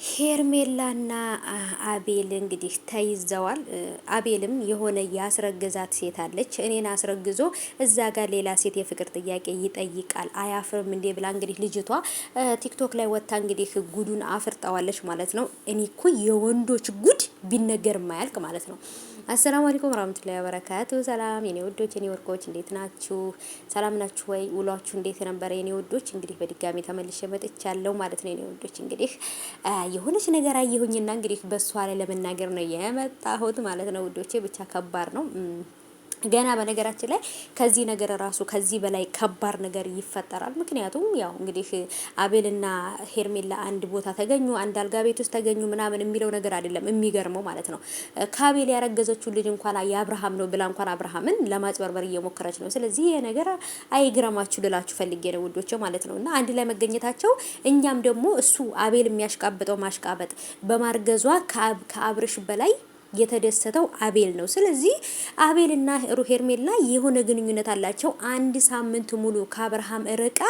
ሄርሜላና አቤል እንግዲህ ተይዘዋል። አቤልም የሆነ ያስረገዛት ሴት አለች። እኔን አስረግዞ እዛ ጋር ሌላ ሴት የፍቅር ጥያቄ ይጠይቃል አያፍርም እንዴ ብላ እንግዲህ ልጅቷ ቲክቶክ ላይ ወጥታ እንግዲህ ጉዱን አፍርጠዋለች ማለት ነው። እኔ እኮ የወንዶች ጉድ ቢነገር ማያልቅ ማለት ነው። አሰላሙ አለይኩም ወራህመቱላሂ ወበረካቱ። ሰላም የኔ ውዶች የኔ ወርቆች እንዴት ናችሁ? ሰላም ናችሁ ወይ? ውሏችሁ እንዴት ነበር የኔ ውዶች? እንግዲህ በድጋሚ ተመልሼ መጥቻለሁ ማለት ነው የኔ ውዶች። እንግዲህ የሆነች ነገር አየሁኝና እንግዲህ በሷ ላይ ለመናገር ነው የመጣሁት ማለት ነው ውዶቼ። ብቻ ከባድ ነው ገና በነገራችን ላይ ከዚህ ነገር ራሱ ከዚህ በላይ ከባድ ነገር ይፈጠራል። ምክንያቱም ያው እንግዲህ አቤልና ሄርሜላ አንድ ቦታ ተገኙ፣ አንድ አልጋ ቤት ውስጥ ተገኙ ምናምን የሚለው ነገር አይደለም የሚገርመው ማለት ነው። ከአቤል ያረገዘችው ልጅ እንኳን የአብርሃም ነው ብላ እንኳን አብርሃምን ለማጭበርበር እየሞከረች ነው። ስለዚህ ይሄ ነገር አይግራማችሁ ልላችሁ ፈልጌ ነው ውዶቼ ማለት ነው። እና አንድ ላይ መገኘታቸው እኛም ደግሞ እሱ አቤል የሚያሽቃብጠው ማሽቃበጥ በማርገዟ ከአብርሽ በላይ የተደሰተው አቤል ነው። ስለዚህ አቤልና ሄርሜላ የሆነ ግንኙነት አላቸው። አንድ ሳምንት ሙሉ ከአብርሃም ርቃ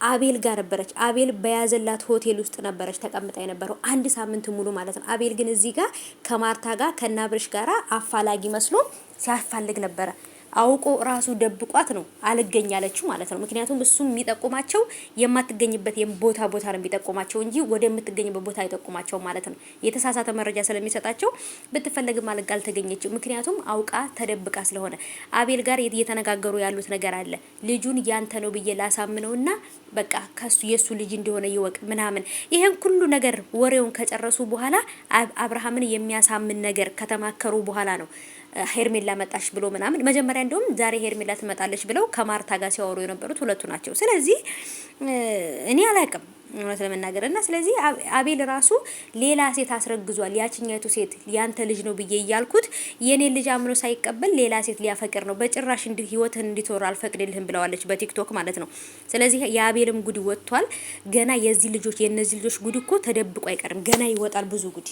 አቤል ጋር ነበረች። አቤል በያዘላት ሆቴል ውስጥ ነበረች ተቀምጣ የነበረው አንድ ሳምንት ሙሉ ማለት ነው። አቤል ግን እዚህ ጋር ከማርታ ጋር ከናብርሽ ጋራ አፋላጊ መስሎ ሲያፋልግ ነበረ። አውቆ ራሱ ደብቋት ነው አልገኝ ያለችው ማለት ነው። ምክንያቱም እሱም የሚጠቁማቸው የማትገኝበት ቦታ ነው የሚጠቁማቸው እንጂ ወደ የምትገኝበት ቦታ አይጠቁማቸው ማለት ነው። የተሳሳተ መረጃ ስለሚሰጣቸው ብትፈለግም አልጋ አልተገኘችው። ምክንያቱም አውቃ ተደብቃ ስለሆነ አቤል ጋር እየተነጋገሩ ያሉት ነገር አለ። ልጁን ያንተ ነው ብዬ ላሳምነውና በቃ ከሱ የሱ ልጅ እንደሆነ ይወቅ ምናምን። ይሄን ሁሉ ነገር ወሬውን ከጨረሱ በኋላ አብርሃምን የሚያሳምን ነገር ከተማከሩ በኋላ ነው ሄርሜላ መጣሽ ብሎ ምናምን። መጀመሪያ እንደውም ዛሬ ሄርሜላ ትመጣለች ብለው ከማርታ ጋር ሲያወሩ የነበሩት ሁለቱ ናቸው። ስለዚህ እኔ አላቅም እውነት ለመናገር እና ስለዚህ አቤል ራሱ ሌላ ሴት አስረግዟል። ያችኛይቱ ሴት ያንተ ልጅ ነው ብዬ እያልኩት የኔ ልጅ አምኖ ሳይቀበል ሌላ ሴት ሊያፈቅር ነው። በጭራሽ ህይወትህን እንዲተወር አልፈቅድልህም ብለዋለች በቲክቶክ ማለት ነው። ስለዚህ የአቤልም ጉድ ወጥቷል። ገና የነዚህ ልጆች ጉድ እኮ ተደብቆ አይቀርም። ገና ይወጣል ብዙ ጉድ።